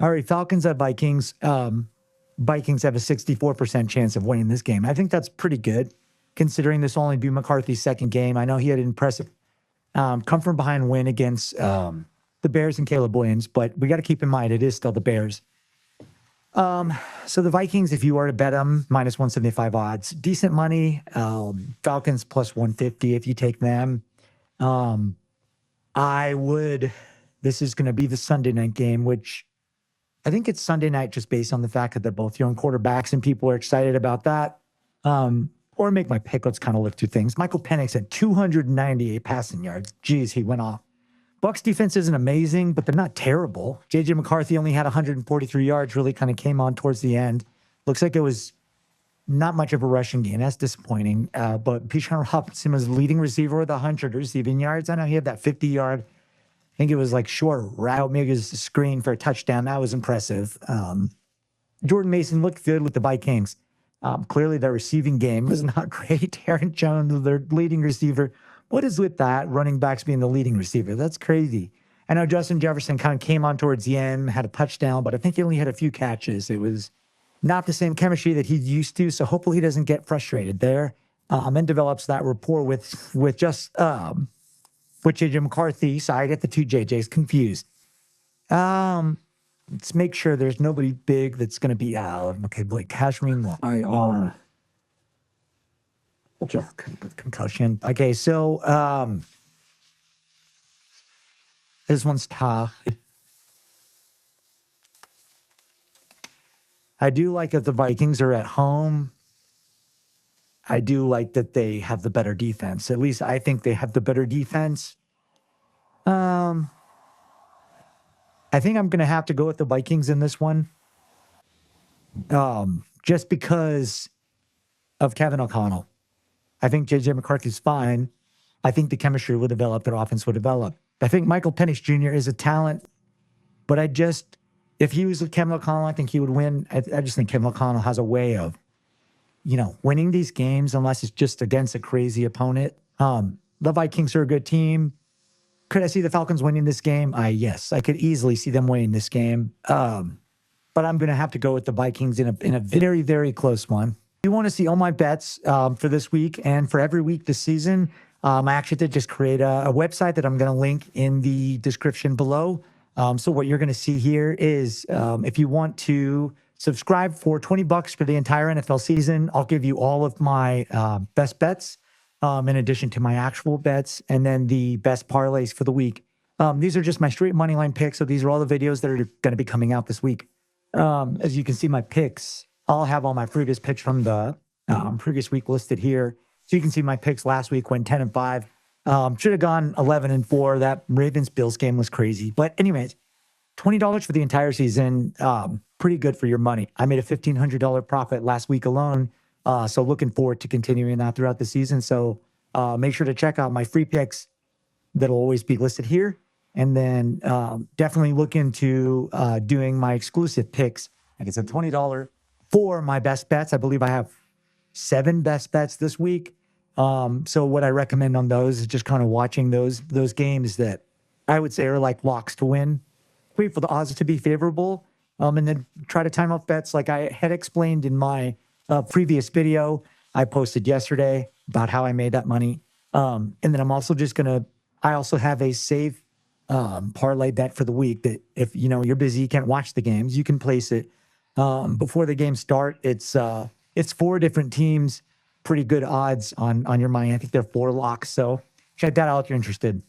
All right, Falcons at Vikings. Vikings have a 64% chance of winning this game. I think that's pretty good, considering this will only be McCarthy's second game. I know he had an impressive come from behind win against the Bears and Caleb Williams, but we got to keep in mind it is still the Bears. So the Vikings, if you were to bet them, minus 175 odds, decent money. Falcons plus 150 if you take them. I would. This is going to be the Sunday night game, which I think it's Sunday night just based on the fact that they're both young quarterbacks and people are excited about that. Or make my pick. Let's kind of look through things. Michael Penix had 298 passing yards. Geez, he went off. Bucs defense isn't amazing, but they're not terrible. J.J. McCarthy only had 143 yards, really kind of came on towards the end. Looks like it was not much of a rushing game. That's disappointing. But Bijan Robinson was the leading receiver with 100 receiving yards. I know he had that 50-yard, I think it was like short route, maybe it was a screen for a touchdown. That was impressive. Jordan Mason looked good with the Vikings. Clearly, their receiving game was not great. Aaron Jones, their leading receiver. What is with that? Running backs being the leading receiver. That's crazy. I know Justin Jefferson kind of came on towards the end, had a touchdown, but I think he only had a few catches. It was not the same chemistry that he's used to, so hopefully he doesn't get frustrated there and develops that rapport with J.J. McCarthy. So I get the two JJs confused. Let's make sure there's nobody big that's going to be out. Okay, Blake Cashman. Concussion. Okay, so this one's tough. I do like that the Vikings are at home. I do like that they have the better defense. At least I think they have the better defense. I think I'm going to have to go with the Vikings in this one. Just because of Kevin O'Connell. I think J.J. McCarthy's fine. I think the chemistry will develop, their offense will develop. I think Michael Penix Jr. is a talent, but if he was with Kevin O'Connell, I think he would win. I just think Kevin O'Connell has a way of, winning these games unless it's just against a crazy opponent. The Vikings are a good team. Could I see the Falcons winning this game? Yes, I could easily see them winning this game. But I'm going to have to go with the Vikings in a very, very close one. If you want to see all my bets for this week and for every week this season, I actually did just create a website that I'm going to link in the description below. So what you're going to see here is if you want to subscribe for $20 for the entire NFL season, I'll give you all of my best bets in addition to my actual bets and then the best parlays for the week. These are just my straight Moneyline picks. So these are all the videos that are going to be coming out this week. As you can see, my picks, I'll have all my previous picks from the previous week listed here. So you can see my picks last week went 10-5. Should have gone 11-4. That Ravens-Bills game was crazy. But anyways, $20 for the entire season, pretty good for your money. I made a $1,500 profit last week alone. So looking forward to continuing that throughout the season. So make sure to check out my free picks that'll always be listed here. And then definitely look into doing my exclusive picks. Like I said, $20 for my best bets. I believe I have 7 best bets this week. So what I recommend on those is just kind of watching those games that I would say are like locks to win. Wait for the odds to be favorable. And then try to time off bets like I had explained in my previous video I posted yesterday about how I made that money. And then I'm also I also have a safe parlay bet for the week that if you're busy, you can't watch the games, you can place it before the games start. It's 4 different teams, pretty good odds on your money. I think they're 4 locks. So check that out if you're interested.